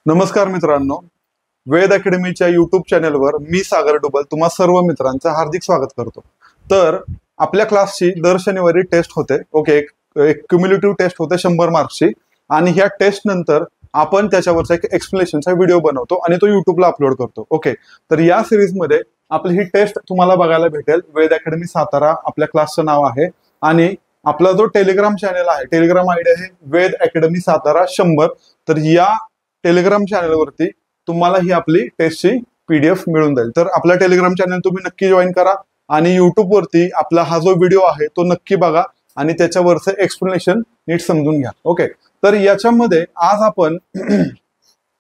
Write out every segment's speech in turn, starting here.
नमस्कार मित्रांनो, वेद अकॅडमीच्या युट्यूब चॅनलवर मी सागर डुबल तुम्हा सर्व मित्रांचं हार्दिक स्वागत करतो। तर आपल्या क्लासची दर शनिवारी टेस्ट होते। ओके, एक क्युम्युलेटिव्ह टेस्ट होते 100 मार्क्सची आणि ह्या टेस्ट नंतर आपण त्याच्यावरचा एक एक्सप्लेनेशनचा व्हिडिओ बनवतो आणि तो युट्यूबला अपलोड करतो। ओके, तर या सिरीज मध्ये आपली ही टेस्ट तुम्हाला बघायला भेटेल। वेद अकॅडमी सातारा आपल्या क्लासचं नाव आहे आणि आपला जो टेलिग्राम चॅनल आहे, टेलिग्राम आयडी आहे वेद अकॅडमी सातारा 100। तर या टेलिग्राम चॅनलवरती तुम्हाला ही आपली टेस्टची पीडीएफ मिळून जाईल। तर आपला टेलिग्राम चॅनल तुम्ही नक्की जॉईन करा आणि युट्यूब वरती आपला हा जो व्हिडिओ आहे तो नक्की बघा आणि त्याच्यावरचं एक्सप्लेनेशन नीट समजून घ्या। ओके, तर याच्यामध्ये आज आपण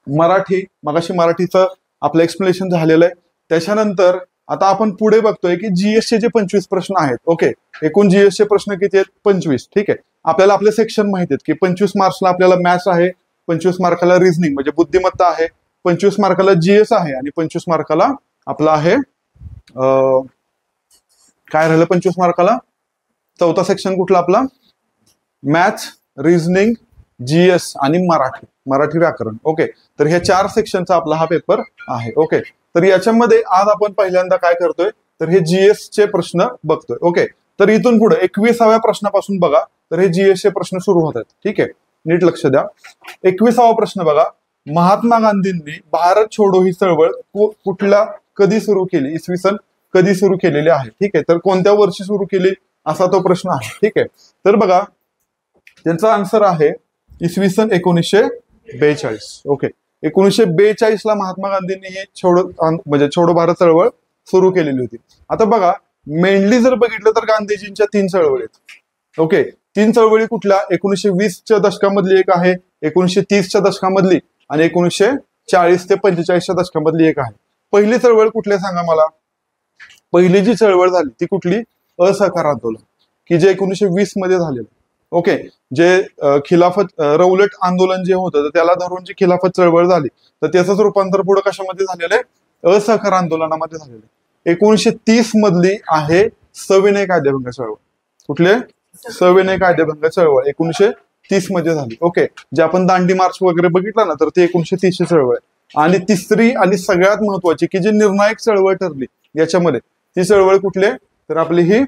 मराठीचं आपलं एक्सप्लेनेशन झालेलं आहे। त्याच्यानंतर आता आपण पुढे बघतोय की जीएस चे जे 25 प्रश्न आहेत। ओके, एकूण जीएस चे प्रश्न किती आहेत? 25। ठीक आहे, आपल्याला आपले सेक्शन माहिती आहेत की 25 मार्क्सला आपल्याला मॅथ्स आहे, 25 मार्काला रिझनिंग म्हणजे बुद्धिमत्ता आहे, 25 मार्काला जीएस आहे आणि 25 मार्काला आपला आहे काय राहिलं 25 मार्काला चौथा सेक्शन कुठला आपला? मॅथ्स, रिझनिंग, जीएस आणि मराठी व्याकरण। ओके, तर ह्या 4 सेक्शनचा आपला हा पेपर आहे। ओके, तर याच्यामध्ये आज आपण पहिल्यांदा काय करतोय तर हे जीएस चे प्रश्न बघतोय। ओके, तर इथून पुढे 21व्या प्रश्नापासून बघा तर हे जीएस चे प्रश्न सुरू होत आहेत। ठीक आहे, नीट लक्ष द्या। 21वा प्रश्न बघा, महात्मा गांधींनी भारत छोडो ही चळवळ कधी सुरू केली? इसवी सन कधी सुरू केलेली आहे? ठीक आहे, तर कोणत्या वर्षी सुरू केली असा तो प्रश्न आहे। ठीक आहे, तर बघा त्यांचा आन्सर आहे इसवी सन 1942। ओके, 1942 ला महात्मा गांधींनी ही छोडो भारत चळवळ सुरू केलेली होती। आता बघा मेनली जर बघितलं तर गांधीजींच्या 3 चळवळी आहेत। ओके, 3 चळवळी कुठल्या? 1920च्या दशकामधली एक आहे, 1930च्या दशकामधली आणि 1940 ते 45च्या दशकामधली एक आहे। पहिली चळवळ कुठली सांगा मला? पहिली जी चळवळ झाली ती कुठली? असहकार आंदोलन, की जे 1920 मध्ये झालेलं। ओके, जे खिलाफत रौलट आंदोलन जे होतं तर त्याला धरून जी खिलाफत चळवळ झाली तर त्याचंच रूपांतर पुढे कशामध्ये झालेलं आहे? असहकार आंदोलनामध्ये झालेलं आहे। 1930 मधली आहे सविनय कायदेभंग चळवळ। कुठले? सविनय कायदेभंग चळवळ 1930 मध्ये झाली। ओके, जे आपण दांडी मार्च वगैरे बघितला ना तर ते 1930 ची चळवळ आहे। आणि तिसरी आणि सगळ्यात महत्वाची की जी निर्णायक चळवळ ठरली याच्यामध्ये ती चळवळ कुठली? तर आपली ही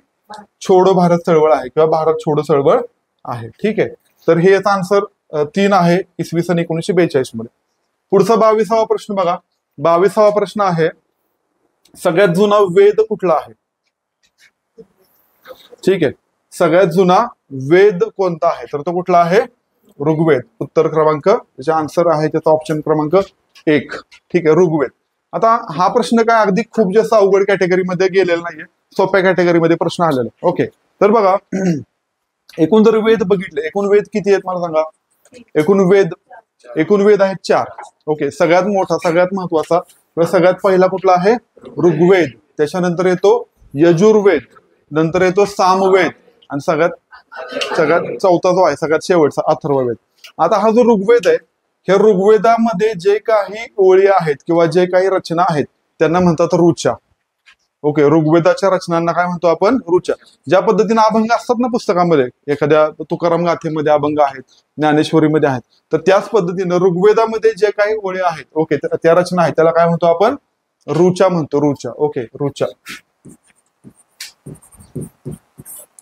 छोडो भारत चळवळ आहे किंवा भारत छोडो चळवळ आहे। ठीक आहे, तर हे याचा आन्सर 3 आहे इसवी सन 1942 मध्ये। पुढचा 22वा प्रश्न बघा, 22वा प्रश्न आहे सगळ्यात जुना वेद कुठला आहे? ठीक आहे, सगळ्यात जुना वेद कोणता आहे? तर तो कुठला आहे? ऋग्वेद। उत्तर क्रमांक त्याचा आन्सर आहे त्याचा ऑप्शन क्रमांक 1। ठीक आहे, ऋग्वेद। आता हा प्रश्न काय अगदी खूप जास्त अवघड कॅटेगरीमध्ये गेलेला नाहीये, सोप्या कॅटेगरीमध्ये प्रश्न आलेला। ओके, तर बघा एकूण जर वेद बघितले, एकूण वेद किती आहेत मला सांगा? एकूण वेद आहेत 4। ओके, सगळ्यात मोठा सगळ्यात महत्वाचा किंवा सगळ्यात पहिला कुठला आहे? ऋग्वेद। त्याच्यानंतर येतो यजुर्वेद, नंतर येतो सामवेद आणि सगळ्यात चौथा जो आहे सगळ्यात शेवटचा अथर्ववेद। आता हा जो ऋग्वेद आहे ह्या ऋग्वेदामध्ये जे काही ओळी आहेत किंवा जे काही रचना आहेत त्यांना म्हणतात ऋचा। ओके, ऋग्वेदाच्या रचनांना काय म्हणतो आपण? ऋचा। ज्या पद्धतीने अभंग असतात ना पुस्तकामध्ये, एखाद्या तुकाराम गाथेमध्ये अभंग आहेत, ज्ञानेश्वरीमध्ये आहेत, तर त्याच पद्धतीने ऋग्वेदामध्ये जे काही ओळी आहेत ओके त्या रचना आहेत त्याला काय म्हणतो आपण? ऋचा म्हणतो, ऋचा। ओके, ऋचा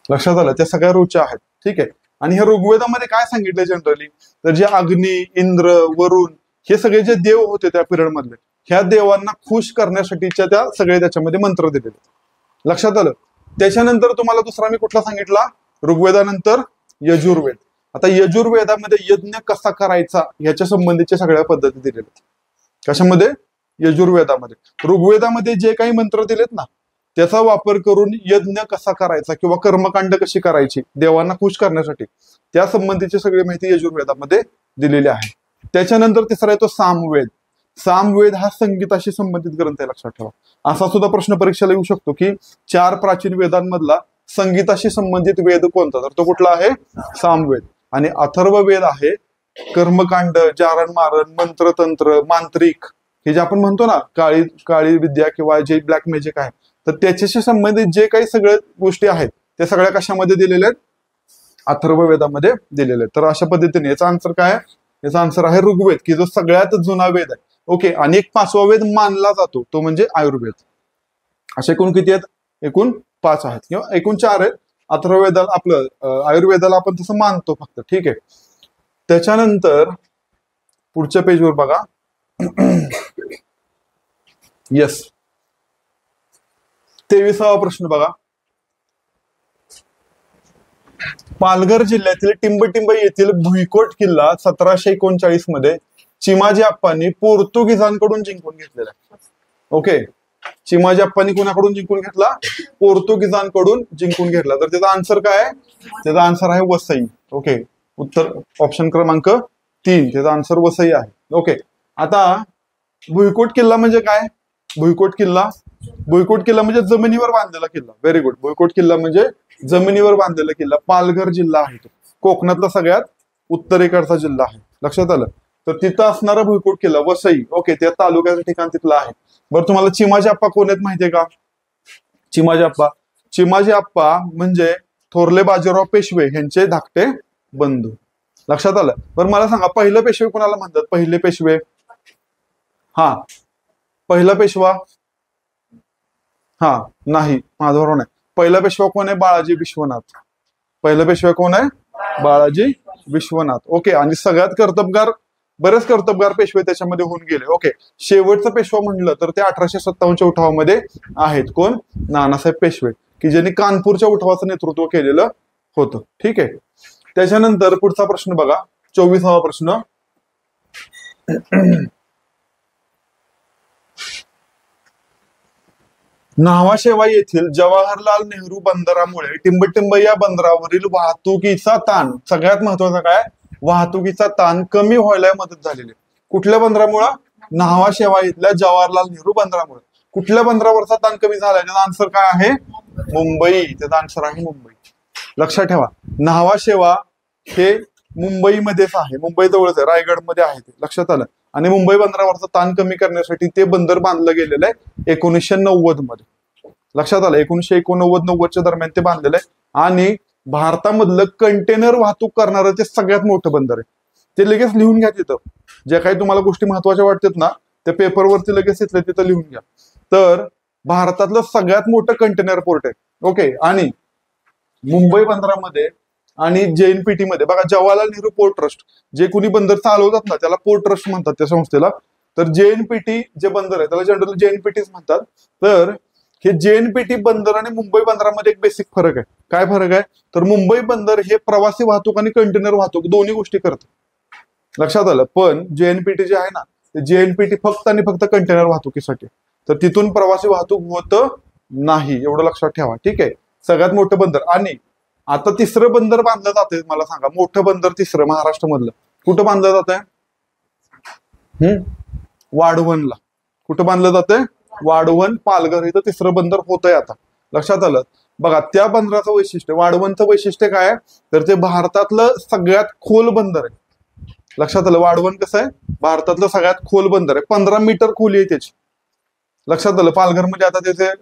लक्षात आलं, त्या सगळ्या ऋचा आहेत। ठीक आहे, आणि ह्या ऋग्वेदामध्ये काय सांगितलं जनरली तर जे अग्नी, इंद्र, वरुण हे सगळे जे देव होते त्या पिरियड मधले ह्या देवांना खुश करण्यासाठीच्या त्या सगळे त्याच्यामध्ये मंत्र दिलेले। लक्षात आलं? त्याच्यानंतर तुम्हाला दुसरा मी कुठला सांगितला? ऋग्वेदानंतर यजुर्वेद। आता यजुर्वेदामध्ये यज्ञ कसा करायचा ह्याच्या संबंधीच्या सगळ्या पद्धती दिलेल्या। कशामध्ये? यजुर्वेदामध्ये। ऋग्वेदामध्ये जे काही मंत्र दिलेत ना त्याचा वापर करून यज्ञ कसा करायचा किंवा कर्मकांड कशी करायची देवांना खुश करण्यासाठी त्या संबंधीची सगळी माहिती यजुर्वेदामध्ये दिलेली आहे। त्याच्यानंतर तिसरा येतो सामवेद। सामवेद हा संगीताशी संबंधित ग्रंथ आहे, लक्षात ठेवा। असा सुद्धा प्रश्न परीक्षेला येऊ शकतो की 4 प्राचीन वेदांमधला संगीताशी संबंधित वेद कोणता? तर तो कुठला आहे? सामवेद। आणि अथर्ववेद आहे कर्मकांड, जारण मारण, मंत्रतंत्र, मांत्रिक हे जे आपण म्हणतो ना काळी विद्या किंवा जे ब्लॅक मॅजिक आहे तर त्याच्याशी संबंधित जे काही सगळ्या गोष्टी आहेत त्या सगळ्या कशामध्ये दिलेल्या आहेत? अथर्ववेदामध्ये दिलेले आहेत। तर अशा पद्धतीने याचा आन्सर काय आहे? याचा आन्सर आहे ऋग्वेद, की जो सगळ्यात जुना वेद आहे. ओके, आणि एक 5वा वेद मानला जातो तो म्हणजे आयुर्वेद. असे एकूण किती आहेत? एकूण 5 आहेत किंवा एकूण 4 आहेत. अथर्ववेदाला आपलं आयुर्वेदाला आपण तसं मानतो फक्त. ठीक आहे. त्याच्यानंतर पुढच्या पेजवर बघा. येस, 23वा प्रश्न बघा. पालघर जिल्ह्यातील टिंबटिंब येथील भुईकोट किल्ला 1739 मध्ये चिमाजी अप्पांनी पोर्तुगीजांकडून जिंकून घेतलेला आहे. ओके, चिमाजी अप्पांनी कोणाकडून जिंकून घेतला? पोर्तुगीजांकडून जिंकून घेतला. तर त्याचा आन्सर काय आहे? त्याचा आन्सर आहे वसई. ओके, उत्तर ऑप्शन क्रमांक 3, त्याचा आन्सर वसई आहे. ओके, आता भुईकोट किल्ला म्हणजे काय? भुईकोट किल्ला म्हणजे जमिनीवर बांधलेला किल्ला. Very good. भुईकोट किल्ला म्हणजे जमिनीवर बांधलेला किल्ला. पालघर जिल्हा आहे तो कोकणातला सगळ्यात उत्तरेकडचा जिल्हा आहे. लक्षात आलं? तर तिथं असणारा भुईकोट किल्ला वसई. ओके, त्या तालुक्याचं ठिकाण तिथलं आहे. बरं, तुम्हाला चिमाजी आप्पा कोण आहेत माहितीये का? चिमाजी आप्पा म्हणजे थोरले बाजीराव पेशवे यांचे धाकटे बंधू. लक्षात आलं? बरं, मला सांगा पहिलं पेशवे कोणाला म्हणतात? पहिले पेशवे, हा पहिला पेशवा, हा नाही, माझं बरोबर नाही. पहिला पेशवा कोण आहे? बाळाजी विश्वनाथ. पहिला पेशवा कोण आहे? बाळाजी विश्वनाथ. ओके, आणि सगळ्यात कर्तबगार, बरेच कर्तबगार पेशवे त्याच्यामध्ये होऊन गेले. ओके, शेवटचं पेशवा म्हणलं तर ते 1857च्या उठावामध्ये आहेत. कोण? नानासाहेब पेशवे, की ज्यांनी कानपूरच्या उठावाचं नेतृत्व केलेलं होतं. ठीक आहे. त्याच्यानंतर पुढचा प्रश्न बघा, 24वा प्रश्न. न्हावाशेवा येथील जवाहरलाल नेहरू बंदरामुळे टिंबटिंब या बंदरावरील वाहतुकीचा ताण, सगळ्यात महत्वाचा काय? वाहतुकीचा ताण कमी व्हायला मदत झालेली. कुठल्या बंदरामुळे? न्हावाशेवा इथल्या जवाहरलाल नेहरू बंदरामुळे. कुठल्या बंदरावरचा ताण कमी झालाय? त्याचा आन्सर काय आहे? मुंबई. त्याचा आन्सर आहे मुंबई. लक्षात ठेवा, न्हावाशेवा हे मुंबईमध्येच आहे, मुंबई जवळच आहे, रायगडमध्ये आहे ते. लक्षात आलं? आणि मुंबई बंदरावरचा ताण कमी करण्यासाठी ते बंदर बांधलं गेलेलं आहे 1990 मध्ये. लक्षात आलं? 1989-90च्या दरम्यान ते बांधलेलं आहे. आणि भारतामधलं कंटेनर वाहतूक करणारं ते सगळ्यात मोठं बंदर आहे. ते लगेच लिहून घ्या तिथं. ज्या काही तुम्हाला गोष्टी महत्वाच्या वाटतात ना, त्या पेपरवरती लगेच तिथं लिहून घ्या. तर भारतातलं सगळ्यात मोठं कंटेनर पोर्ट आहे. ओके, आणि मुंबई बंदरामध्ये आणि JNPT मध्ये बघा, जवाहरलाल नेहरू पोर्ट ट्रस्ट, जे कोणी बंदर चालवतात ना त्याला पोर्ट ट्रस्ट म्हणतात त्या संस्थेला. तर JNPT जे बंदर आहे त्याला जनरली JNPTच म्हणतात. तर हे JNPT बंदर आणि मुंबई बंदरामध्ये एक बेसिक फरक आहे. काय फरक आहे? तर मुंबई बंदर हे प्रवासी वाहतूक आणि कंटेनर वाहतूक दोन्ही गोष्टी करतं. लक्षात आलं? पण JNPT जे आहे ना, ते JNPT फक्त आणि फक्त कंटेनर वाहतुकीसाठी, तर तिथून प्रवासी वाहतूक होत नाही, एवढं लक्षात ठेवा. ठीक आहे, सगळ्यात मोठं बंदर. आणि आता तिसरं बंदर बांधलं जातंय, मला सांगा मोठं बंदर तिसरं महाराष्ट्र मधलं कुठं बांधलं जात आहे? वाढवणला. कुठं बांधलं जातंय? वाढवण, पालघर इथं तिसरं बंदर होतंय आता. लक्षात आलं? बघा, त्या बंदराचं वैशिष्ट्य, वाढवणचं वैशिष्ट्य काय आहे? तर ते भारतातलं सगळ्यात खोल बंदर आहे. लक्षात आलं? वाढवण कसं आहे? भारतातलं सगळ्यात खोल बंदर आहे. 15 मीटर खोली आहे त्याची. लक्षात आलं? पालघरमध्ये आता त्याचे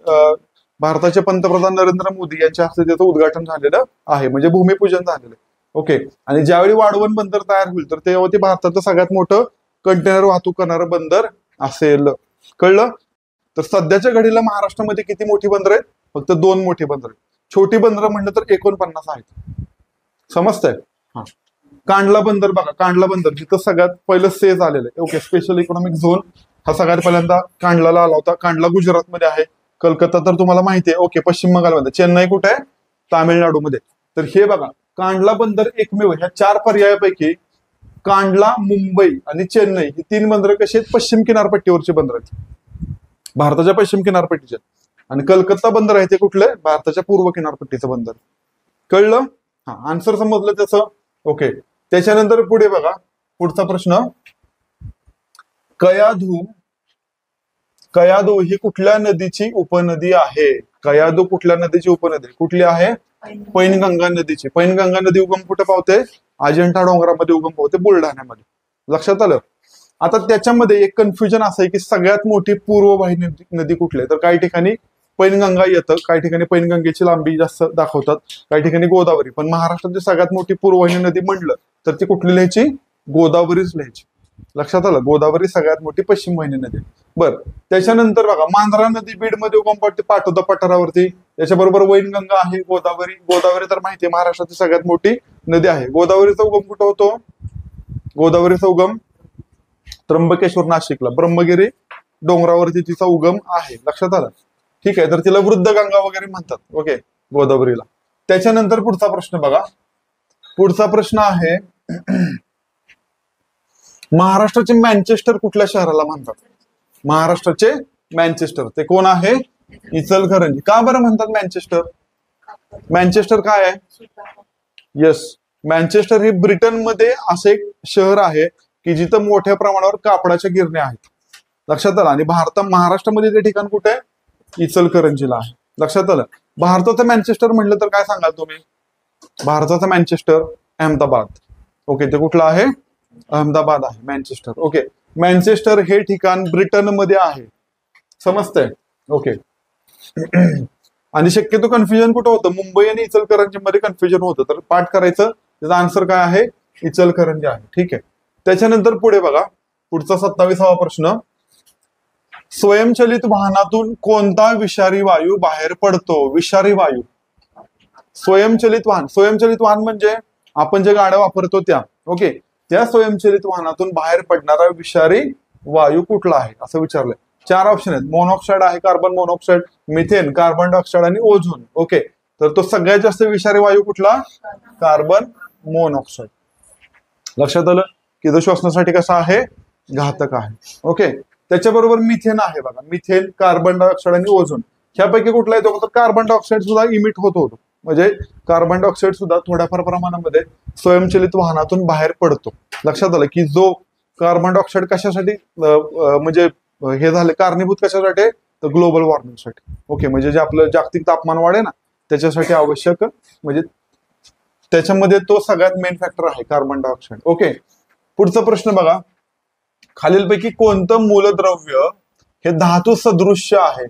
भारताचे पंतप्रधान नरेंद्र मोदी यांच्या हस्ते त्याचं उद्घाटन झालेलं आहे, म्हणजे भूमिपूजन झालेलं आहे. ओके, आणि ज्यावेळी वाढवण बंदर तयार होईल तर तेव्हा ते भारताचं सगळ्यात मोठं कंटेनर वाहतूक करणारं बंदर असेल. कळलं? तर सध्याच्या घडीला महाराष्ट्रामध्ये किती मोठी बंदर आहेत? फक्त 2 मोठी बंदर आहेत. छोटी बंदर म्हणलं तर 49 आहेत. समजतंय? हा, कांडला बंदर बघा, कांडला बंदर जिथं सगळ्यात पहिलं सेज आलेलं आहे. ओके, स्पेशल इकॉनॉमिक झोन हा सगळ्यात पहिल्यांदा कांडला आला होता. कांडला गुजरातमध्ये आहे. कलकत्ता तर तुम्हाला माहिती आहे. ओके, पश्चिम बंगालमध्ये. चेन्नई कुठे आहे? तामिळनाडूमध्ये. तर हे बघा, कांडला बंदर एकमेव, ह्या 4 पर्यायापैकी कांडला, मुंबई आणि चेन्नई ही 3 बंदरं कशी आहेत? पश्चिम किनारपट्टीवरची बंदर आहेत, भारताच्या पश्चिम किनारपट्टीच्या. आणि कलकत्ता बंदर आहे ते कुठलं? भारताच्या पूर्व किनारपट्टीचं बंदर. कळलं? हा, आन्सर समजलं त्याचं? ओके, त्याच्यानंतर पुढे बघा, पुढचा प्रश्न. कयाधू ही कुठल्या नदीची उपनदी आहे? कयाधू कुठल्या नदीची उपनदी? कुठली आहे? पैनगंगा नदीची. पैनगंगा नदी उगम कुठे पावते? अजिंठा डोंगरामध्ये उगम पावते, बुलढाण्यामध्ये. लक्षात आलं? आता त्याच्यामध्ये एक कन्फ्युजन असं आहे की सगळ्यात मोठी पूर्ववाहिनी नदी कुठली आहे? तर काही ठिकाणी पैनगंगा येतं, काही ठिकाणी पैनगंगेची लांबी जास्त दाखवतात, काही ठिकाणी गोदावरी. पण महाराष्ट्रातली सगळ्यात मोठी पूर्ववाहिनी नदी म्हणलं तर ती कुठली लिहायची? गोदावरीच लिहायची. लक्षात आलं, गोदावरी सगळ्यात मोठी पश्चिम वाहिनी नदी. बर, त्याच्यानंतर बघा मांजरा नदी बीडमध्ये उगम पावते पाटोदा पठारावरती. त्याच्याबरोबर वैनगंगा आहे, गोदावरी. गोदावरी तर माहिती आहे महाराष्ट्राची सगळ्यात मोठी नदी आहे. गोदावरीचा उगम कुठं होतो? गोदावरीचा उगम त्र्यंबकेश्वर नाशिकला, ब्रह्मगिरी डोंगरावरती तिचा उगम आहे. लक्षात आलं, ठीक आहे. तर तिला वृद्ध गंगा वगैरे म्हणतात. ओके, गोदावरीला. त्याच्यानंतर पुढचा प्रश्न बघा. पुढचा प्रश्न आहे महाराष्ट्राचे मँचेस्टर कुठल्या शहराला म्हणतात? महाराष्ट्राचे मँचेस्टर ते कोण आहे? इचलकरंजी. का बरं म्हणतात मँचेस्टर? मँचेस्टर काय आहे? येस, मँचेस्टर हे ब्रिटनमध्ये असे एक शहर आहे की जिथं मोठ्या प्रमाणावर कापडाच्या गिरण्या आहेत. लक्षात आलं. आणि महाराष्ट्रामध्ये ते ठिकाण कुठे आहे? इचलकरंजीला आहे. लक्षात आलं. भारताचं मँचेस्टर म्हटलं तर काय सांगाल तुम्ही? भारताचं मँचेस्टर अहमदाबाद. ओके, ते कुठलं आहे? अहमदाबाद आहे मँचेस्टर. ओके, मँचेस्टर हे ठिकाण ब्रिटनमध्ये आहे. समजतंय? ओके. आणि शक्यतो कन्फ्युजन कुठं होतं? मुंबई आणि इचलकरंजी मध्ये कन्फ्युजन होतं. तर पाठ करायचं, त्याचा आन्सर काय आहे? इचलकरंजी आहे. ठीक आहे. त्याच्यानंतर पुढे बघा, पुढचा 27वा प्रश्न. स्वयंचलित वाहनातून कोणता विषारी वायू बाहेर पडतो? विषारी वायू. स्वयंचलित वाहन म्हणजे आपण जे गाड्या वापरतो त्या. ओके, त्या स्वयंचलित वाहनातून बाहेर पडणारा विषारी वायू कुठला आहे असं विचारलंय. 4 ऑप्शन आहेत. मोनॉक्साईड आहे, carbon monoxide, methane, carbon dioxide आणि ओझोन. ओके, तर तो सगळ्यात जास्त विषारी वायू कुठला? Carbon monoxide. लक्षात आलं की तो श्वसनासाठी कसा आहे? घातक आहे. ओके, त्याच्याबरोबर मिथेन आहे बघा. मिथेन, कार्बन डायऑक्साईड आणि ओझोन ह्यापैकी कुठला येतो? तर कार्बन डायऑक्साईड सुद्धा इमिट होतो. म्हणजे कार्बन डायऑक्साईड सुद्धा थोड्याफार प्रमाणामध्ये स्वयंचलित वाहनातून बाहेर पडतो. लक्षात आलं की जो कार्बन डायऑक्साईड कशासाठी म्हणजे हे झाले कारणीभूत कशासाठी? तर ग्लोबल वॉर्मिंगसाठी. ओके, म्हणजे जे आपलं जागतिक तापमान वाढे ना त्याच्यासाठी आवश्यक, म्हणजे त्याच्यामध्ये तो सगळ्यात मेन फॅक्टर आहे कार्बन डायऑक्साईड. ओके, पुढचा प्रश्न बघा. खालीलपैकी कोणतं मूलद्रव्य हे धातू सदृश्य आहे?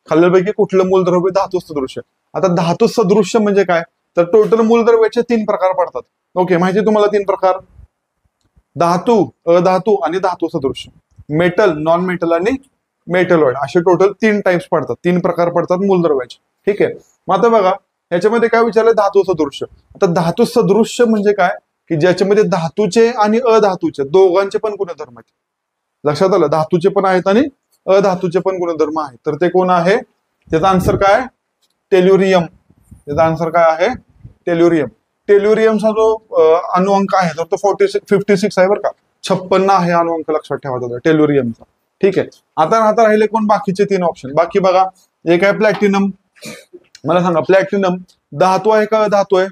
खालीलपैकी कुठलं मूलद्रव्य धातू सदृश्य? आता धातू सदृश्य म्हणजे काय? तर टोटल मूलद्रव्याचे 3 प्रकार पडतात. ओके, माहिती तुम्हाला 3 प्रकार? धातू, अधातू आणि धातू सदृश्य. मेटल, नॉन मेटल आणि मेटलॉइड असे टोटल 3 टाइप्स पडतात. 3 प्रकार पडतात मूलद्रव्याचे. ठीक आहे. मग आता बघा याच्यामध्ये काय विचारलंय? धातू सदृश्य. आता धातू सदृश्य म्हणजे काय? की ज्याच्यामध्ये धातूचे आणि अधातूचे दोघांचे पण गुणधर्म आहेत. लक्षात आलं, धातूचे पण आहेत आणि अधातूचे पण गुणधर्म आहेत. तर ते कोण आहे? त्याचा आन्सर काय? टेल्युरियम. त्याचा आन्सर काय आहे? टेल्युरियम. टेल्युरियमचा जो अणुअंक आहे तर तो 56 आहे बरं का. 56 आहे अणुअंक, लक्षात ठेवायचा टेल्युरियमचा. ठीक आहे. आता राहिले कोण? बाकीचे 3 ऑप्शन. बाकी बघा, एक आहे प्लॅटिनम. मला सांगा, प्लॅटिनम धातू आहे का अधातू आहे?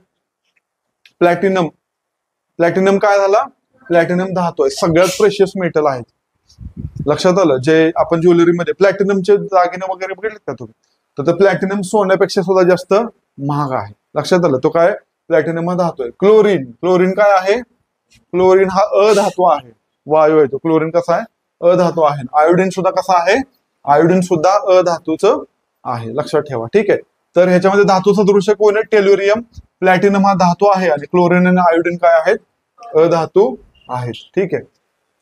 प्लॅटिनम काय झाला? प्लॅटिनम धातू आहे. सगळ्यात प्रेशियस मेटल आहेत. लक्षात आलं, जे आपण ज्वेलरीमध्ये प्लॅटिनमचे दागिने वगैरे बघितले का तुम्ही? तर प्लॅटिनम सोन्यापेक्षा सुद्धा जास्त महाग आहे. लक्षात आलं, तो काय? प्लॅटिनम हा धातू आहे. क्लोरीन काय आहे? क्लोरीन हा अधातू आहे, वायू आहे तो. क्लोरीन कसा आहे? अधातू आहे. आयोडीन सुद्धा कसा आहे? आयोडीन सुद्धा अधातूचं आहे. लक्षात ठेवा. ठीक आहे. तर ह्याच्यामध्ये धातू सदृश्य कोण आहे? टेल्युरियम. प्लॅटिनम हा धातू आहे आणि क्लोरीन आणि आयोडीन काय आहेत? अधातू आहेत. ठीक आहे.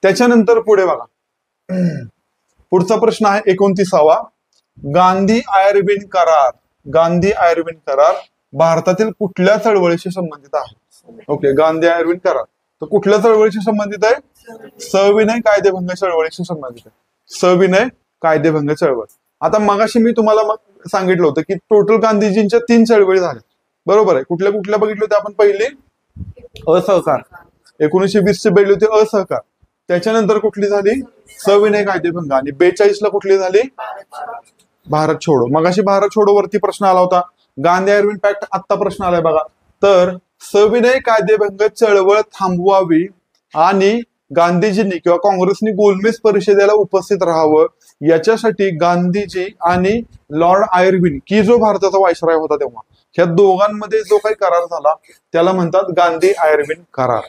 त्याच्यानंतर पुढे बघा, पुढचा प्रश्न आहे 29वा. गांधी आयर्विन करार. गांधी आयर्विन करार भारतातील कुठल्या चळवळीशी संबंधित आहे? ओके, गांधी आयर्विन करार तर कुठल्या चळवळीशी संबंधित आहे? सविनय कायदेभंग चळवळीशी संबंधित आहे. सविनय कायदेभंग चळवळ. आता मगाशी मी तुम्हाला सांगितलं होतं की टोटल गांधीजींच्या 3 चळवळी झाल्या. बरोबर आहे. कुठल्या कुठल्या बघितलं होत्या आपण? पहिली असहकार, 1920 ची बघितली होती असहकार. त्याच्यानंतर कुठली झाली? सविनय कायदेभंग. आणि 42 ला कुठली झाली? भारत छोडो. मगाशी भारत छोडो वरती प्रश्न आला होता. गांधी आयर्विन पॅक्ट आत्ता प्रश्न आलाय बघा. तर सविनय कायदेभंग चळवळ थांबवावी आणि गांधीजींनी किंवा काँग्रेसनी गोलमेज परिषदेला उपस्थित राहावं याच्यासाठी गांधीजी आणि लॉर्ड आयर्विन की जो भारताचा व्हाईसरॉय होता तेव्हा, ह्या दोघांमध्ये जो काही करार झाला त्याला म्हणतात गांधी आयर्विन करार.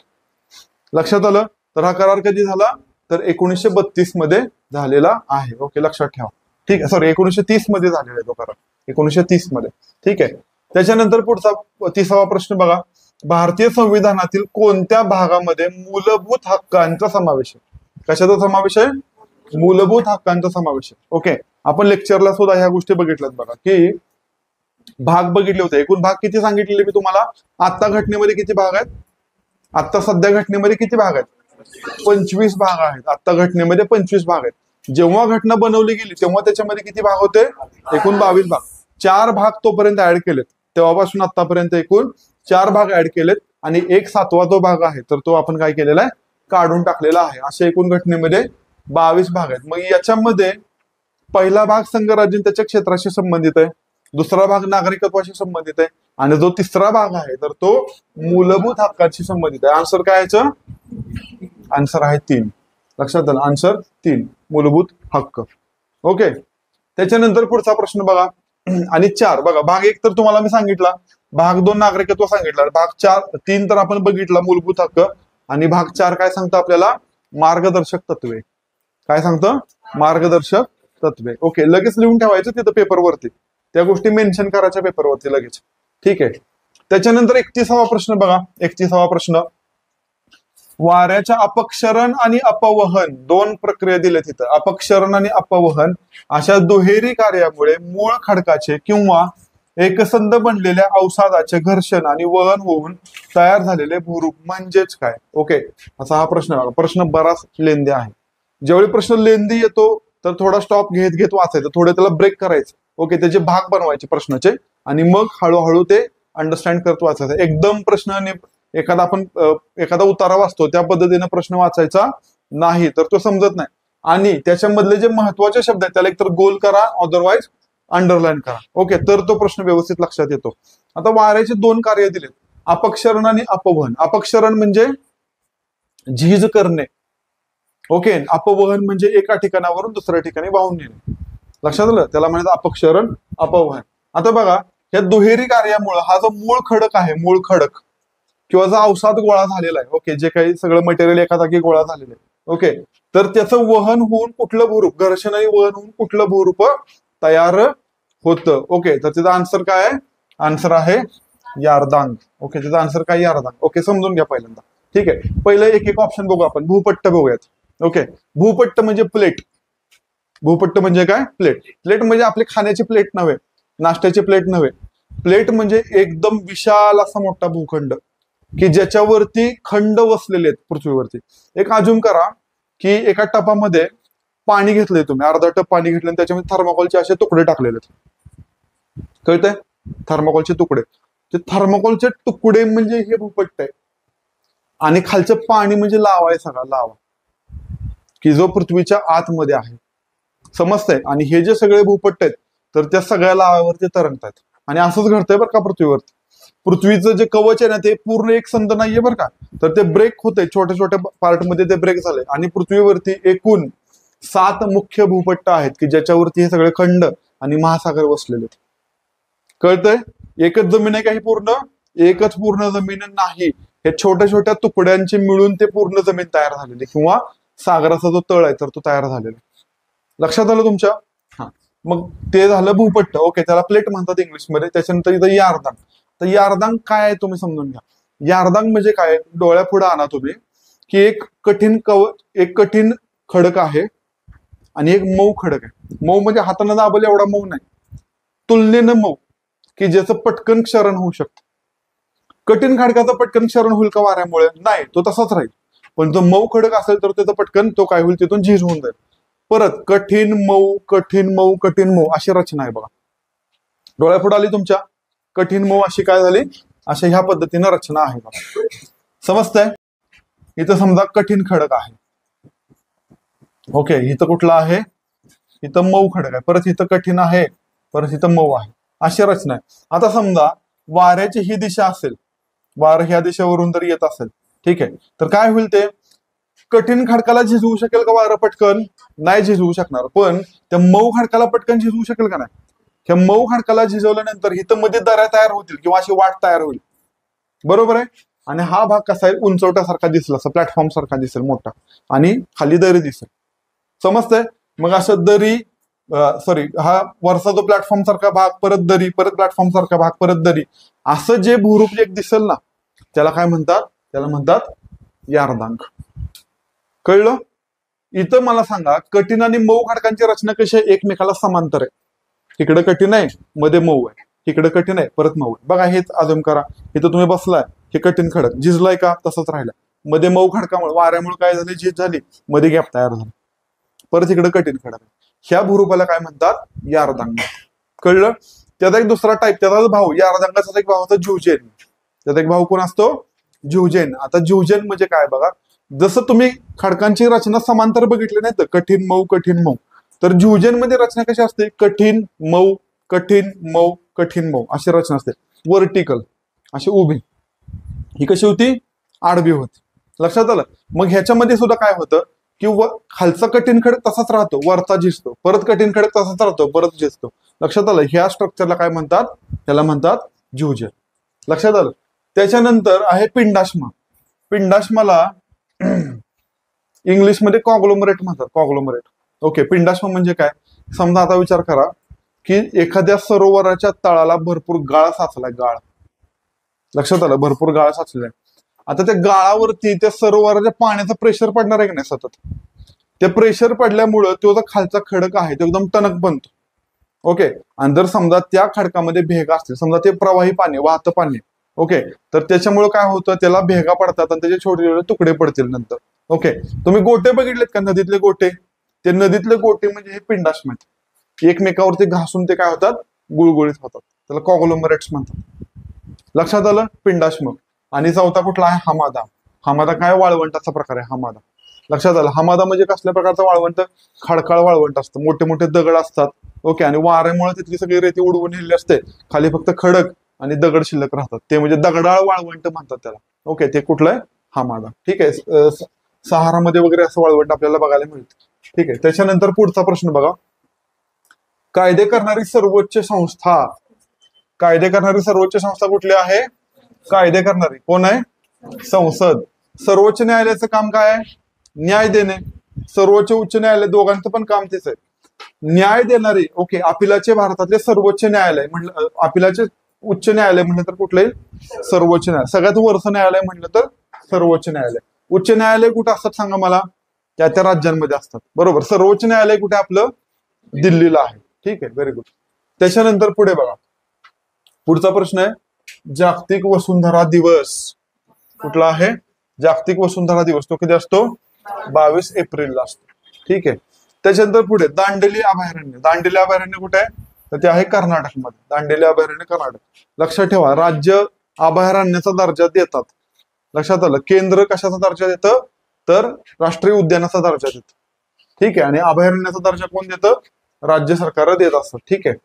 लक्षात आलं. तर हा करार कधी झाला? तर 1932 मध्ये झालेला आहे. ओके, लक्षात ठेवा. ठीक आहे. सॉरी, 1930 मध्ये झालेला आहे तो करार. 1930 मध्ये. ठीक आहे. त्याच्यानंतर पुढचा 30वा प्रश्न बघा. भारतीय संविधानातील कोणत्या भागामध्ये मूलभूत हक्कांचा समावेश आहे? कशाचा समावेश आहे? मूलभूत हक्कांचा समावेश आहे. ओके, आपण लेक्चरला सुद्धा ह्या गोष्टी बघितल्यात बघा, की भाग बघितले होते. एकूण भाग किती सांगितलेले मी तुम्हाला? आता घटनेमध्ये किती भाग आहेत? आता सध्या घटनेमध्ये किती भाग आहेत? 25 भाग आहेत. आता घटनेमध्ये 25 भाग आहेत. जेव्हा घटना बनवली गेली तेव्हा त्याच्यामध्ये किती भाग होते? एकूण 22 भाग. 4 भाग तोपर्यंत ऍड केलेत, तेव्हापासून आतापर्यंत एकूण 4 भाग ऍड केलेत आणि 1/7 तो भाग आहे, तर तो आपण काय केलेला आहे? काढून टाकलेला आहे. अशा एकूण घटनेमध्ये 22 भाग आहेत. मग याच्यामध्ये पहिला भाग संघराज्य त्याच्या क्षेत्राशी संबंधित आहे, दुसरा भाग नागरिकत्वाशी संबंधित आहे आणि जो तिसरा भाग आहे तर तो मूलभूत हक्कांशी संबंधित आहे. आन्सर काय याचं? आन्सर आहे 3. लक्षात आलं? आन्सर 3 मूलभूत हक्क. ओके, त्याच्यानंतर पुढचा प्रश्न बघा. आणि 4 बघा, भाग 1 तर तुम्हाला मी सांगितला, भाग 2 नागरिकत्व सांगितलं, भाग 3 तर आपण बघितला मूलभूत हक्क, आणि भाग 4 काय सांगतं आपल्याला? मार्गदर्शक तत्वे. काय सांगतं? मार्गदर्शक तत्वे. ओके, लगेच लिहून ठेवायचं तिथं पेपरवरती, त्या गोष्टी मेन्शन करायच्या पेपरवरती लगेच. ठीक आहे. त्याच्यानंतर 31वा प्रश्न बघा. 31वा प्रश्न, वाऱ्याच्या अपक्षरण आणि अपवहन 2 प्रक्रिया दिल्या तिथं. अपक्षरण आणि अपवहन अशा दुहेरी कार्यामुळे मूळ खडकाचे किंवा एकसंध बनलेल्या अवसादाचे घर्षण आणि वहन होऊन तयार झालेले भूरूप म्हणजेच काय? ओके, असा हा प्रश्न. प्रश्न बराच लेंदी आहे. ज्यावेळी प्रश्न लेंदी येतो तर थोडा स्टॉप घेत घेत वाचायचं, थोडे त्याला ब्रेक करायचं. ओके, त्याचे भाग बनवायचे प्रश्नाचे आणि मग हळूहळू ते अंडरस्टँड करत वाचायचं. एकदम प्रश्न एखादा उतारा वाचतो त्या पद्धतीने प्रश्न वाचायचा नाही, तर तो समजत नाही. आणि त्याच्यामधले जे महत्वाचे शब्द आहेत त्याला एकतर गोल करा, अदरवाईज अंडरलाईन करा. ओके, तर तो प्रश्न व्यवस्थित लक्षात येतो. आता वाऱ्याचे 2 कार्य दिलेत, अपक्षरण आणि अपवहन. अपक्षरण म्हणजे झीज करणे. ओके, अपवहन म्हणजे एका ठिकाणावरून दुसऱ्या ठिकाणी वाहून नेणे. लक्षात आलं? त्याला म्हणतात अपक्षरण, अपवहन. आता बघा, या दुहेरी कार्यामुळे हा जो मूळ खडक आहे, मूळ खडक किंवा जो अवसाद गोळा झालेला आहे, ओके, जे काही सगळं मटेरियल एका जागी गोळा झालेलं आहे, ओके, तर त्याचं वहन होऊन कुठलं भूरूप, घर्षण आणि वहन होऊन कुठलं भूरूप तयार होतं? ओके, तर त्याचा आन्सर काय आहे? आन्सर आहे यारदांग. ओके, त्याचा आन्सर काय? यारदांग. ओके, समजून घ्या पहिल्यांदा. ठीक आहे, पहिलं एक एक ऑप्शन बघू आपण. भूपट्ट बघूयात. ओके, भूपट्ट म्हणजे प्लेट. भूपट्ट म्हणजे काय? प्लेट. प्लेट म्हणजे आपली खाण्याची प्लेट नव्हे, नाश्त्याची प्लेट नव्हे. प्लेट म्हणजे एकदम विशाल असा मोठा भूखंड की ज्याच्यावरती खंड वसलेले आहेत पृथ्वीवरती. एक अजूम करा की एका टपामध्ये पाणी घेतलंय तुम्ही, अर्धा टप पाणी घेतलं आणि त्याच्यामध्ये थर्माकोलचे असे तुकडे टाकलेले आहेत. कळतंय? थर्माकोलचे तुकडे. ते थर्माकोलचे तुकडे म्हणजे हे भूपट्ट आहे आणि खालचं पाणी म्हणजे लावा आहे, सगळा लावा की जो पृथ्वीच्या आतमध्ये आहे. समजतंय? आणि हे जे सगळे भूपट्ट आहेत तर त्या सगळ्या लावावरती तरंगतात. आणि असंच घडतंय बरं का पृथ्वीवरती. पृथ्वीचं जे कवच आहे ना ते पूर्ण एक संध नाहीये बरं का, तर ते ब्रेक होते, छोट्या छोट्या पार्टमध्ये ते ब्रेक झाले. आणि पृथ्वीवरती एकूण 7 मुख्य भूपट्ट आहेत की ज्याच्यावरती हे सगळे खंड आणि महासागर वसलेले आहेत. कळतंय? एकच जमीन आहे काही पूर्ण? एकच पूर्ण जमीन नाही, हे छोट्या छोट्या तुकड्यांचे मिळून ते पूर्ण जमीन तयार झालेली किंवा सागराचा जो तळ आहे तर तो तयार झालेला. लक्षात आलं तुमच्या? हा, मग ते झालं भूपट्ट. ओके, त्याला प्लेट म्हणतात इंग्लिशमध्ये. त्याच्यानंतर इथं यारदांग. तर यारदांग काय आहे तुम्ही समजून घ्या. यारदांग म्हणजे काय? डोळ्यापुढे आणा तुम्ही की एक कठीण खडक आहे आणि एक मऊ खडक आहे. मऊ म्हणजे हाताने दाबल एवढा मऊ नाही, तुलनेनं मऊ, की ज्याचं पटकन क्षरण होऊ शकतं. कठीण खडकाचं पटकन क्षरण होईल का वाऱ्यामुळे? नाही, तो तसाच राहील. पण जो मऊ खडक असेल तर त्याचं पटकन तो काय होईल, तिथून झीज होऊन जाईल. परत कठीण मऊ, कठीण मऊ, कठीण मऊ अशी रचना आहे बघा. डोळ्यापुढे आली तुमच्या कठीण मऊ अशी काय झाली, अशा ह्या पद्धतीनं रचना आहे बघा. समजतंय? इथं समजा कठीण खडक आहे. ओके, इथं कुठला आहे? इथं मऊ खडक आहे, परत इथं कठीण आहे, परत इथं मऊ आहे, अशी रचना आहे. आता समजा वाऱ्याची ही दिशा असेल, वार ह्या दिशेवरून जर येत असेल, ठीक आहे, तर काय होईल? ते कठीण खडकाला झिजवू शकेल का वारं पटकन? नाही झिजवू शकणार. पण त्या मऊ खडकाला पटकन झिजवू शकेल का? नाही. त्या मऊ खडकाला झिजवल्यानंतर इथं मध्ये दऱ्या तयार होतील किंवा अशी वाट तयार होईल. बरोबर आहे? आणि हा भाग कसा आहे? उंचवट्यासारखा दिसला, असं प्लॅटफॉर्म सारखा दिसेल मोठा, आणि खाली दरी दिसेल. समजतंय? मग असं दरी हा वरचा जो प्लॅटफॉर्म सारखा भाग, परत दरी, परत प्लॅटफॉर्म सारखा भाग, परत दरी, असं जे भूरूप एक दिसेल ना, त्याला काय म्हणतात? त्याला म्हणतात यार्धांक. कळलं? इथं मला सांगा, कठीण आणि मऊ खडकांची रचना कशी आहे? एकमेकाला समांतर आहे. इकडे कठीण आहे, मध्ये मऊ आहे, इकडे कठीण आहे, परत मऊ आहे. बघा हेच अजून करा. इथं तुम्ही बसलाय, हे कठीण खडक झिजलाय का? तसंच राहिलं. मध्ये मऊ खडकामुळे वाऱ्यामुळे काय झाले? झीज झाली, मध्ये गॅप तयार झाला. परत इकडे कठीण खडक. ह्या भूरूपाला काय म्हणतात? यार्धांक. कळलं? त्याचा एक दुसरा टाईप, त्याचा भाऊ यार्धांकाचा एक भाऊ होता ज्युजेन. त्याचा एक भाऊ कोण असतो? ज्युजेन. आता ज्युजेन म्हणजे काय बघा, जसं तुम्ही खडकांची रचना समांतर बघितली नाही तर कठीण मऊ कठीण मऊ, तर ज्युजेन मध्ये रचना कशी असते? कठीण मऊ कठीण मऊ कठीण मऊ अशी रचना असते. वर्टिकल अशी उभी. ही कशी होती? आडवी होती. लक्षात आलं? मग ह्याच्यामध्ये सुद्धा काय होतं की खालचा कठीण खडक तसाच राहतो, वरचा झिजतो, परत कठीण खडक तसाच राहतो, परत झिजतो. लक्षात आलं? ह्या स्ट्रक्चरला काय म्हणतात? त्याला म्हणतात ज्युजेन. लक्षात आलं? त्याच्यानंतर आहे पिंडाश्म. पिंडाश्माला इंग्लिशमध्ये कॉग्लोमरेट म्हणतात. कॉग्लोमरेट. ओके. पिंडाश्म म्हणजे काय? समजा आता विचार करा की एखाद्या सरोवराच्या तळाला भरपूर गाळ साचलाय. गाळ. लक्षात आलं? भरपूर गाळ साचलाय. आता त्या गाळावरती त्या सरोवराच्या पाण्याचं प्रेशर पडणार आहे की नाही सतत? ते प्रेशर पडल्यामुळं तो जो खालचा खडक आहे तो एकदम टणक बनतो. ओके. आणि जर समजा त्या खडकामध्ये भेगा असतील, समजा ते प्रवाही पाणी, वाहतं पाणी, ओके, तर त्याच्यामुळे काय होतं? त्याला भेगा पडतात आणि त्याचे छोटे छोटे तुकडे पडतील नंतर. ओके. तुम्ही गोटे बघितलेत का? नदीतले गोटे. ते नदीतले गोटे म्हणजे हे पिंडाश्म आहेत. एकमेकावरती घासून ते काय होतात? गुळगुळीत होतात. त्याला कॉग्लोमरेट्स म्हणतात. लक्षात आलं? पिंडाश्म. आणि चौथा कुठला आहे? हमादा. हमादा काय? वाळवंटाचा प्रकार आहे हमादा. लक्षात आलं? हमादा म्हणजे कसल्या प्रकारचा वाळवंट? खडकाळ वाळवंट असतं. मोठे मोठे दगड असतात. ओके. आणि वाऱ्यामुळे तिथली सगळी रेती उडवून नेलेली असते. खाली फक्त खडक आणि दगड शिल्लक राहतात. ते म्हणजे दगडाळ वाळवंट म्हणतात त्याला. ओके. ते कुठलं आहे? हमादा. ठीक आहे. सहारामध्ये वगैरे असं वाळवंट आपल्याला बघायला मिळतं. ठीक आहे. त्याच्यानंतर पुढचा प्रश्न बघा. कायदे करणारी सर्वोच्च संस्था. कायदे करणारी सर्वोच्च संस्था कुठली आहे? कायदे करणारी कोण आहे? संसद. सर्वोच्च न्यायालयाचं काम काय आहे? न्याय देणे. सर्वोच्च उच्च न्यायालय दोघांचं पण काम तेच आहे. न्याय देणारी. ओके. अपिलाचे भारतातले सर्वोच्च न्यायालय म्हटलं, अपिलाचे उच्च न्यायालय म्हटलं तर कुठले? सर्वोच्च न्यायालय. सगळ्यात वरचं न्यायालय म्हटलं तर सर्वोच्च न्यायालय. उच्च न्यायालय कुठे असतात सांगा मला? त्या त्या राज्यांमध्ये असतात. बरोबर. सर्वोच्च न्यायालय कुठे? आपलं दिल्लीला आहे. ठीक आहे. Very good. त्याच्यानंतर पुढे बघा. पुढचा प्रश्न आहे जागतिक वसुंधरा दिवस. कुठला आहे? जागतिक वसुंधरा दिवस. तो कधी असतो? 22 एप्रिलला असतो. ठीक आहे. त्याच्यानंतर पुढे दांडेली अभयारण्य. दांडेली अभयारण्य कुठे आहे? तर ते आहे कर्नाटकमध्ये. दांडेली अभयारण्य कर्नाटक. लक्षात ठेवा, राज्य अभयारण्याचा दर्जा देतात. लक्षात आलं? केंद्र कशाचा दर्जा देतं? तर राष्ट्रीय उद्यानाचा दर्जा देतं. ठीक आहे. आणि अभयारण्याचा दर्जा कोण देतं? राज्य सरकार देत असतं. ठीक आहे.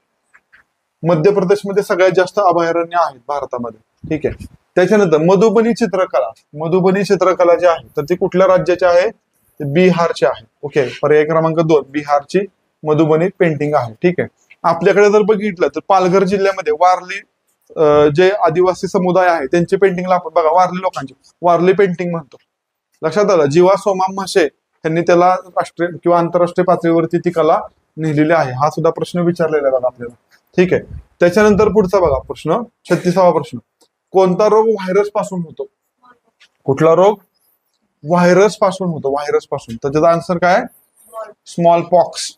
मध्य प्रदेशमध्ये सगळ्यात जास्त अभयारण्य आहेत भारतामध्ये. ठीक आहे. त्याच्यानंतर मधुबनी चित्रकला. मधुबनी चित्रकला जी आहे तर ती कुठल्या राज्याची आहे? ते बिहारची आहे. ओके. पर्याय क्रमांक 2 बिहारची मधुबनी पेंटिंग आहे. ठीक आहे. आपल्याकडे जर बघितलं तर पालघर जिल्ह्यामध्ये वारली जे आदिवासी समुदाय आहे त्यांची पेंटिंगला आपण बघा, वारली लोकांची वारली पेंटिंग म्हणतो. लक्षात आलं? जीवा सोमा म्हशे त्यांनी त्याला राष्ट्रीय किंवा आंतरराष्ट्रीय पातळीवरती ती कला नेलेली आहे. हा सुद्धा प्रश्न विचारलेला आहे बघा आपल्याला. ठीक आहे. त्याच्यानंतर पुढचा बघा प्रश्न, 36वा प्रश्न. कोणता रोग व्हायरस पासून होतो? कुठला रोग? व्हायरस पासून होतो. व्हायरस पासून. तर त्याचा आन्सर काय? Small pox.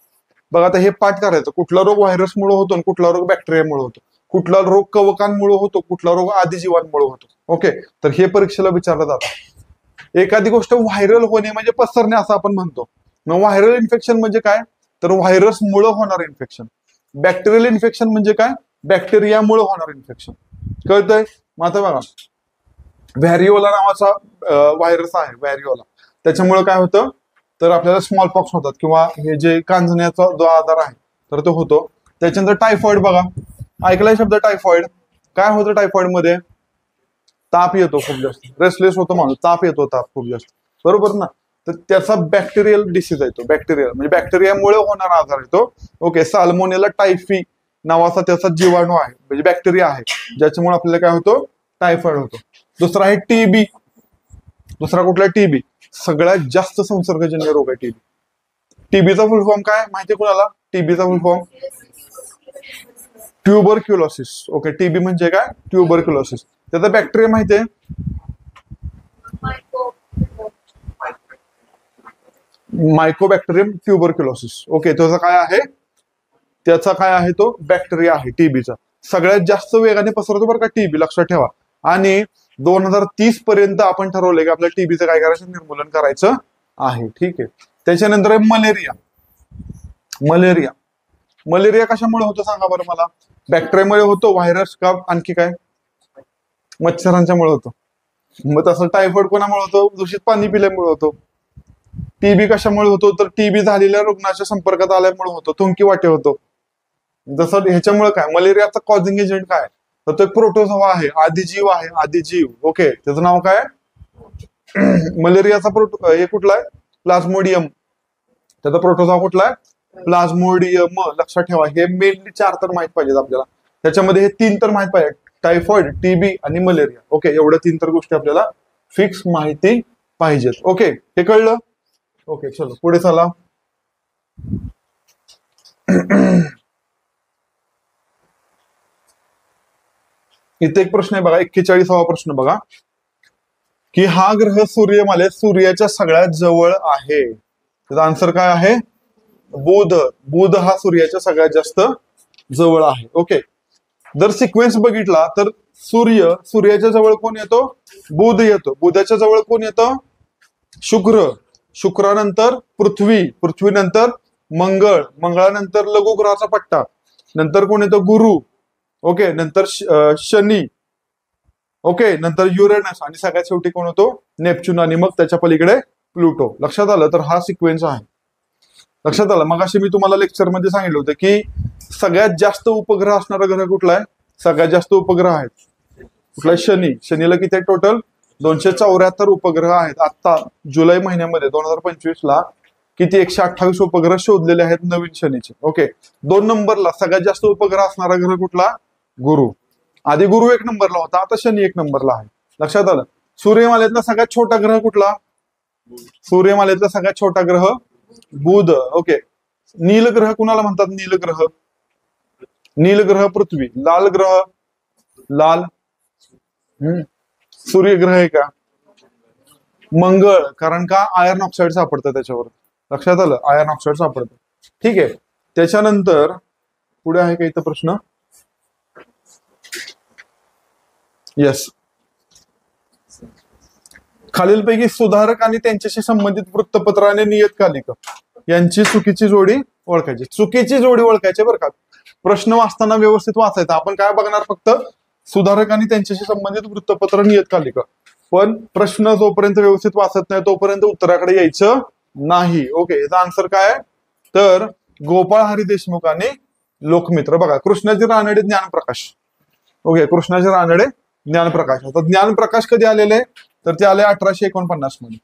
बघा आता हे पाठ करायचं. कुठला रोग व्हायरसमुळे होतो आणि कुठला रोग बॅक्टेरियामुळे होतो. कुठला रोग कवकांमुळे होतो, कुठला रोग आदिजीवांमुळे होतो. ओके. तर हे परीक्षेला विचारलं जातं. एखादी गोष्ट व्हायरल होणे म्हणजे पसरणे असं आपण म्हणतो. मग व्हायरल इन्फेक्शन म्हणजे काय? तर व्हायरसमुळे होणार इन्फेक्शन. बॅक्टेरियल इन्फेक्शन म्हणजे काय? बॅक्टेरियामुळे होणार इन्फेक्शन. कळतंय? मग आता बघा, व्हॅरिओला नावाचा व्हायरस आहे, व्हॅरिओला. त्याच्यामुळे काय होतं? तर आपल्याला स्मॉल पॉक्स होतात किंवा हे जे कांजण्याचा जो आजार आहे तर तो होतो. त्याच्यानंतर टायफॉइड बघा. ऐकलाय शब्द टायफॉइड? काय होतं टायफॉइड मध्ये? ताप येतो खूप जास्त, रेस्टलेस होतो माणूस, ताप येतो, ताप खूप जास्त. बरोबर ना? तर त्याचा बॅक्टेरियल डिसीज आहे तो. बॅक्टेरियल म्हणजे बॅक्टेरियामुळे होणारा आजार आहे तो. ओके. साल्मोनेला टायफी नावाचा त्याचा जीवाणू आहे म्हणजे बॅक्टेरिया आहे ज्याच्यामुळे आपल्याला काय होतो? टायफॉइड होतो. दुसरा आहे टीबी. दुसरा कुठला? टीबी. सगळ्यात जास्त संसर्गजन्य रोग आहे टीबी. टीबीचा फुल फॉर्म काय माहितीये कुणाला? टीबीचा full form tuberculosis. Okay. TB म्हणजे काय? ट्युबरक्युलोसिस. त्याचा बॅक्टेरिया माहितीये? Mycobacterium tuberculosis. ओके, त्याचा काय आहे तो बॅक्टेरिया आहे टीबीचा. सगळ्यात जास्त वेगाने पसरतो बरं का टीबी, लक्षात ठेवा. आणि 2030 पर्यंत आपण ठरवलंय की आपल्या टीबीचं काय करायचं, निर्मूलन करायचं आहे. ठीक आहे. त्याच्यानंतर आहे मलेरिया. मलेरिया कशामुळे होतो सांगा बरं मला. बॅक्टेरियामुळे होतो, व्हायरस का आणखी काय, मच्छरांच्यामुळे होतो. मग तसं टायफॉइड कोणामुळे होतो, दूषित पाणी पिल्यामुळे होतो. टीबी कशामुळे होतो, तर टीबी झालेल्या रुग्णाच्या संपर्कात आल्यामुळे होतो, थुंकी वाटे होतो. जसं ह्याच्यामुळे काय, मलेरियाचा कॉझिंग एजंट काय, तर तो एक प्रोटोझोआ आहे, आदिजीव. ओके, त्याचं नाव काय मलेरियाचा हे कुठला आहे, प्लाझ्मोडियम. त्याचा प्रोटोझोआ कुठला आहे, प्लाझ्मोडियम. लक्षात ठेवा, हे मेनली 4 तर माहित पाहिजेत आपल्याला. त्याच्यामध्ये हे 3 तर माहित पाहिजे, टायफॉइड, टीबी आणि मलेरिया. ओके, एवढ्या 3 तर गोष्टी आपल्याला फिक्स माहिती पाहिजेत. ओके, हे कळलं. ओके, चलो पुढे चला. इथे एक प्रश्न आहे बघा, 41वा प्रश्न बघा, की हा ग्रह सूर्यमालेत सूर्याच्या सगळ्यात जवळ आहे. त्याचा आन्सर काय आहे, बुध हा सूर्याच्या सगळ्यात जास्त जवळ आहे. ओके, जर सिक्वेन्स बघितला तर सूर्याच्या जवळ कोण येतो, बुध येतो. बुधाच्या जवळ कोण येतं, शुक्रानंतर पृथ्वीनंतर मंगळानंतर लघुग्रहाचा पट्टा, नंतर कोण येतो, गुरु. ओके, नंतर शनी. ओके, नंतर युरेनस आणि सगळ्यात शेवटी कोण होतो, नेपच्यून, आणि मग त्याच्या पलीकडे प्लुटो. लक्षात आलं, तर हा सिक्वेन्स आहे. लक्षात आलं. मग अशी मी तुम्हाला लेक्चर मध्ये सांगितलं होतं की सगळ्यात जास्त उपग्रह असणारा ग्रह कुठला आहे, सगळ्यात जास्त उपग्रह आहेत कुठला आहे, शनीला किती टोटल 274 उपग्रह आहेत. आता जुलै महिन्यामध्ये 2025 ला किती 128 उपग्रह शोधलेले आहेत नवीन शनीचे. ओके, 2 नंबरला सगळ्यात जास्त उपग्रह असणारा ग्रह कुठला, गुरु. आधी गुरु 1 नंबरला होता, आता शनी 1 नंबरला आहे. लक्षात आलं. सूर्यमालेतला सगळ्यात छोटा ग्रह कुठला, सूर्यमालेतला सगळ्यात छोटा ग्रह बुध. ओके, नीलग्रह कुणाला म्हणतात, नीलग्रह पृथ्वी. लाल सूर्यग्रह आहे का, मंगळ, कारण का आयर्न ऑक्साईड सापडतं त्याच्यावर. लक्षात आलं, आयर्न ऑक्साईड सापडतं. ठीक आहे. त्याच्यानंतर पुढे आहे का इथं प्रश्न, येस. खालीलपैकी सुधारक आणि त्यांच्याशी संबंधित वृत्तपत्र आणि नियतकालिक यांची चुकीची जोडी ओळखायची. चुकीची जोडी ओळखायची बरं का. प्रश्न वाचताना व्यवस्थित वाचायचा. आपण काय बघणार, फक्त सुधारक आणि त्यांच्याशी संबंधित वृत्तपत्र, नियतकालिक. पण प्रश्न जोपर्यंत व्यवस्थित वाचत नाही तोपर्यंत उत्तराकडे यायचं नाही. ओके, याचा आन्सर काय आहे, तर गोपाळ हरी देशमुख आणि लोकमित्र. बघा, कृष्णाजी रानडे, ज्ञानप्रकाश. ओके, कृष्णाजी रानडे, ज्ञानप्रकाश. आता ज्ञानप्रकाश कधी आलेले, तर ते आले 1849 मध्ये.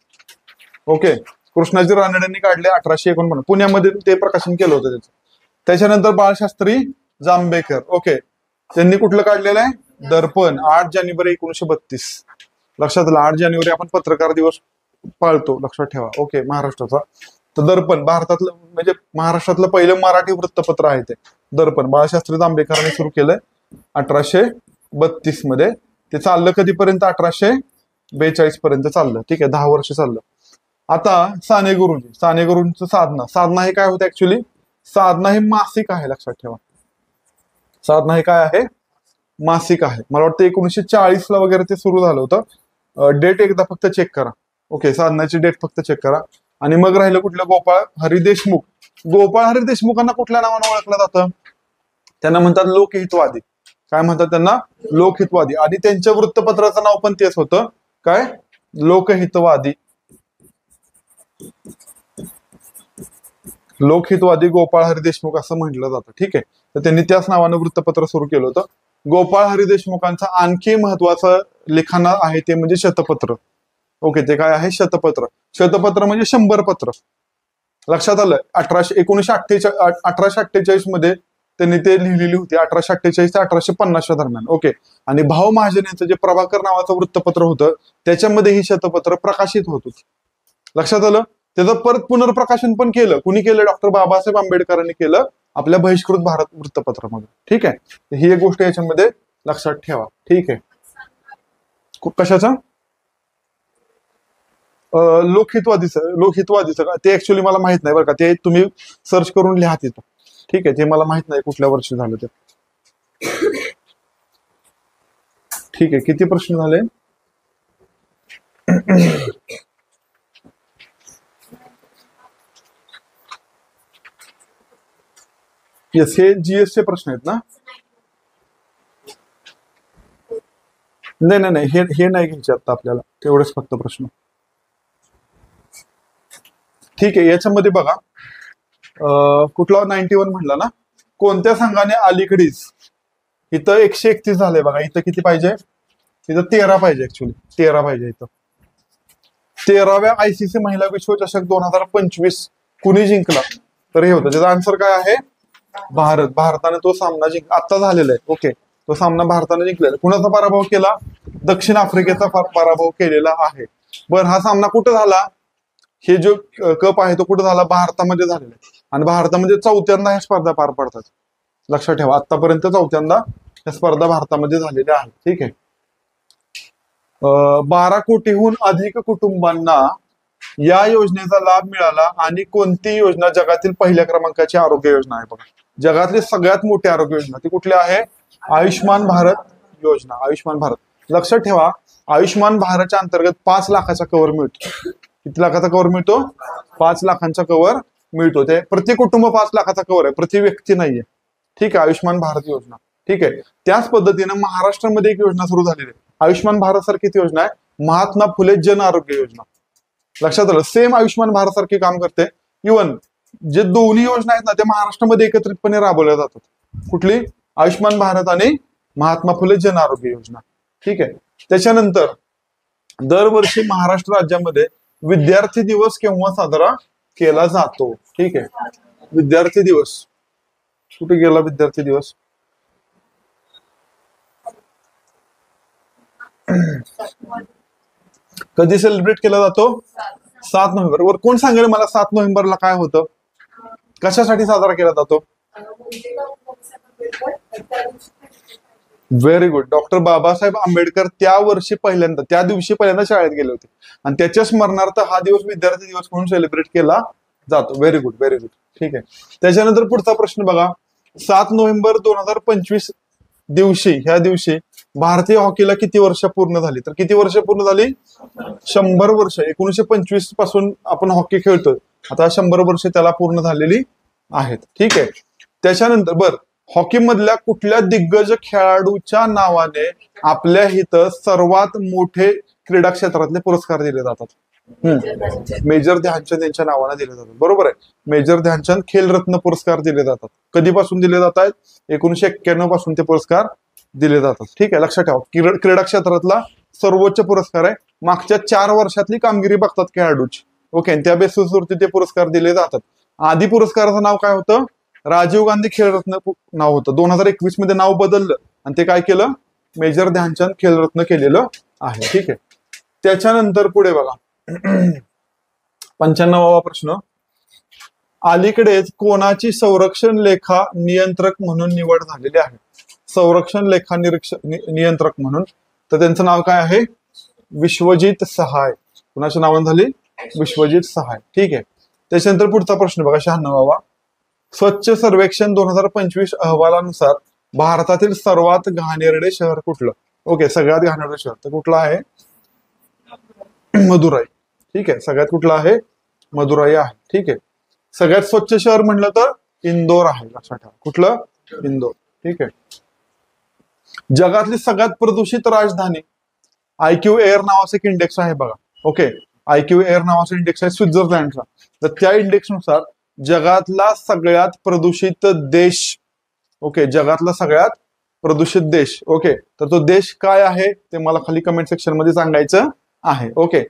ओके, कृष्णाजी रानडेंनी काढले 1849, पुण्यामध्ये ते प्रकाशन केलं होतं त्याचं. त्याच्यानंतर बाळशास्त्री जांभेकर. ओके, त्यांनी कुठलं काढलेलं आहे, दर्पण, 8 जानेवारी 1932. लक्षात आलं, 8 जानेवारी आपण पत्रकार दिवस पाळतो, लक्षात ठेवा. ओके, महाराष्ट्राचा. तर दर्पण भारतातलं म्हणजे महाराष्ट्रातलं पहिलं मराठी वृत्तपत्र आहे ते दर्पण. बाळशास्त्री जांभेकरांनी सुरू केलंय 1832 मध्ये. ते चाललं कधीपर्यंत, 1842 पर्यंत चाललं. ठीक आहे, 10 वर्ष चाललं. आता साने गुरुंचं साधना हे काय होतं ऍक्च्युली, साधना हे मासिक आहे, लक्षात ठेवा. साधना हे काय आहे, मासिक आहे. मला वाटतं 1940 ला वगैरे ते सुरू झालं होतं. डेट एकदा फक्त चेक करा. ओके, साधनाची डेट फक्त चेक करा. आणि मग राहिलं कुठलं, गोपाळ हरी देशमुख. गोपाळ हरी देशमुखांना कुठल्या नावानं ओळखलं जातं, त्यांना म्हणतात लोकहितवादी. काय म्हणतात त्यांना, लोकहितवादी. आणि त्यांच्या वृत्तपत्राचं नाव पण तेच होतं, काय, लोकहितवादी. लोकहितवादी गोपाळ हरी देशमुख असं म्हटलं जातं. ठीक आहे, तर त्यांनी त्याच नावानं वृत्तपत्र सुरू केलं होतं. गोपाळ हरी देशमुखांचं आणखी महत्वाचं लिखाण आहे ते म्हणजे शतपत्र. ओके, ते काय आहे, शतपत्र म्हणजे 100 पत्र. लक्षात आलं. 1848 मध्ये त्यांनी ते लिहिलेली होती, 1848 ते 1850 दरम्यान. ओके, आणि भाऊ महाजन यांचं जे प्रभाकर नावाचं वृत्तपत्र होतं त्याच्यामध्ये ही शतपत्र प्रकाशित होत होती. लक्षात आलं. त्याचं परत पुनर्प्रकाशन पण केलं. कुणी केलं, डॉक्टर बाबासाहेब आंबेडकरांनी केलं आपल्या बहिष्कृत भारत वृत्तपत्रामध्ये. ठीक आहे, ही एक गोष्ट याच्यामध्ये लक्षात ठेवा. ठीक आहे, कशाचा, लोकहितवादीचं का ते ऍक्च्युली मला माहित नाही बरं का, ते तुम्ही सर्च करून लिहा तिथं. ठीक आहे, ते मला माहित नाही कुठल्या वर्षी झालं ते. ठीक आहे, किती प्रश्न झाले? येस, हे जीएस चे प्रश्न आहेत ना? नाही नाही नाही, हे नाही घ्यायचे आता आपल्याला, तेवढेच फक्त प्रश्न. ठीक आहे, याच्यामध्ये बघा कुठला 91 म्हणला ना, कोणत्या संघाने अलीकडेच, इथं 131 झालंय बघा, इथं किती पाहिजे? इथं 13 पाहिजे, ऍक्च्युली 13 पाहिजे. इथं 13व्या आयसीसी महिला विश्वचषक 2025 कुणी जिंकला? तर हे होतं, त्याचा आन्सर काय आहे? भारताने तो सामना आता झालेला आहे. ओके, तो सामना भारताने जिंकलेला. कुणाचा पराभव केला? दक्षिण आफ्रिकेचा पराभव केलेला आहे. बरं, हा सामना कुठं झाला? हे जो कप आहे तो कुठं झाला? भारतामध्ये झालेला आहे. आणि भारतामध्ये चौथ्यांदा ह्या स्पर्धा पार पडतात. लक्षात ठेवा, आतापर्यंत चौथ्यांदा ह्या स्पर्धा भारतामध्ये झालेल्या आहेत. ठीक आहे. 12 कोटीहून अधिक कुटुंबांना या योजनेचा लाभ मिळाला. आणि कोणती योजना जगातील पहिल्या क्रमांकाची आरोग्य योजना आहे? बघा, जगातली सगळ्यात मोठी आरोग्य योजना ती कुठली आहे? आयुष्मान भारत योजना. आयुष्मान भारत. लक्षात ठेवा, आयुष्मान भारतच्या अंतर्गत 5 लाखाचा कव्हर मिळतो. किती लाखाचा कव्हर मिळतो? 5 लाखांचा कव्हर मिळतो. ते प्रति कुटुंब 5 लाखाचा कव्हर आहे, प्रति व्यक्ती नाहीये. ठीक आहे, आयुष्मान भारत योजना. ठीक आहे, त्याच पद्धतीने महाराष्ट्रामध्ये एक योजना सुरू झालेली आहे. आयुष्मान भारत सारखीच योजना आहे, महात्मा फुले जन आरोग्य योजना. लक्षात आलं, सेम आयुष्मान भारत सारखे काम करते. इव्हन जे दोन्ही योजना आहेत ना, त्या महाराष्ट्रामध्ये एकत्रितपणे राबवल्या जातात. कुठली? आयुष्मान भारत आणि महात्मा फुले जन आरोग्य योजना. ठीक आहे. त्याच्यानंतर दरवर्षी महाराष्ट्र राज्यामध्ये विद्यार्थी दिवस केव्हा साजरा केला जातो? ठीक आहे, विद्यार्थी दिवस कुठे गेला? विद्यार्थी दिवस कधी सेलिब्रेट केला जातो? 7 नोव्हेंबर. वर कोण सांगेल मला 7 नोव्हेंबरला काय होतं? कशासाठी साजरा केला जातो? Very good. Doctor Babasaheb Ambedkar त्या दिवशी पहिल्यांदा शाळेत गेले होते आणि त्याच्या स्मरणार्थ हा दिवस विद्यार्थी दिवस म्हणून सेलिब्रेट केला जातो. Very good, very good. ठीक आहे. त्याच्यानंतर पुढचा प्रश्न बघा, 7 नोव्हेंबर 2025 ह्या दिवशी भारतीय हॉकीला किती वर्ष पूर्ण झाली? तर किती वर्ष पूर्ण झाली? 100 वर्ष. 1925 पासून आपण हॉकी खेळतोय, आता 100 वर्ष त्याला पूर्ण झालेली आहेत. ठीक आहे. त्याच्यानंतर हॉकी मधल्या कुठल्या दिग्गज खेळाडूच्या नावाने आपल्या इथं सर्वात मोठे क्रीडा क्षेत्रातले पुरस्कार दिले जातात? मेजर ध्यानचंद यांच्या नावाने दिले जातात. बरोबर आहे, मेजर ध्यानचंद खेलरत्न पुरस्कार दिले जातात. कधीपासून दिले जात आहेत? 1991 पासून ते पुरस्कार दिले जातात. ठीक आहे, लक्षात ठेवा, क्रीडा क्षेत्रातला सर्वोच्च पुरस्कार आहे. मागच्या 4 वर्षातली कामगिरी बघतात खेळाडूची. ओके, त्या बेसिसवरती ते पुरस्कार दिले जातात. आधी पुरस्काराचं नाव काय होतं? राजीव गांधी खेलरत्न नाव होतं. 2021 मध्ये नाव बदललं आणि ते काय केलं? मेजर ध्यानचंद खेलरत्न केलेलं आहे. ठीक आहे. त्याच्यानंतर पुढे बघा, 95वा प्रश्न, अलीकडेच कोणाची संरक्षण लेखा नियंत्रक म्हणून निवड झालेली आहे? संरक्षण लेखा नियंत्रक म्हणून, तर त्यांचं नाव काय आहे? विश्वजित सहाय. कुणाच्या नावाने झाली? विश्वजित सहाय. ठीक आहे. त्याच्यानंतर पुढचा प्रश्न बघा, 96वा, स्वच्छ सर्वेक्षण 2025 अहवालानुसार भारतातील सर्वात घाणेरडे शहर कुठलं? ओके, सगळ्यात घाणेरडे शहर तर कुठलं आहे? मदुराई. ठीक आहे, सगळ्यात कुठलं आहे? मदुराई आहे. ठीक आहे. सगळ्यात स्वच्छ शहर म्हणलं तर इंदोर आहे. लक्षात ठेवा, कुठलं? इंदोर. ठीक आहे. जगातली सगळ्यात प्रदूषित राजधानी, IQ एअर नावाचं एक इंडेक्स आहे बघा. ओके, IQ एअर नावाचा इंडेक्स आहे स्वित्झर्लंडचा. तर त्या इंडेक्सनुसार जगातला सगळ्यात प्रदूषित देश, ओके, जगातला सगळ्यात प्रदूषित देश, ओके, तर तो देश काय आहे ते मला खाली कमेंट सेक्शन मध्ये सांगायचं आहे. ओके,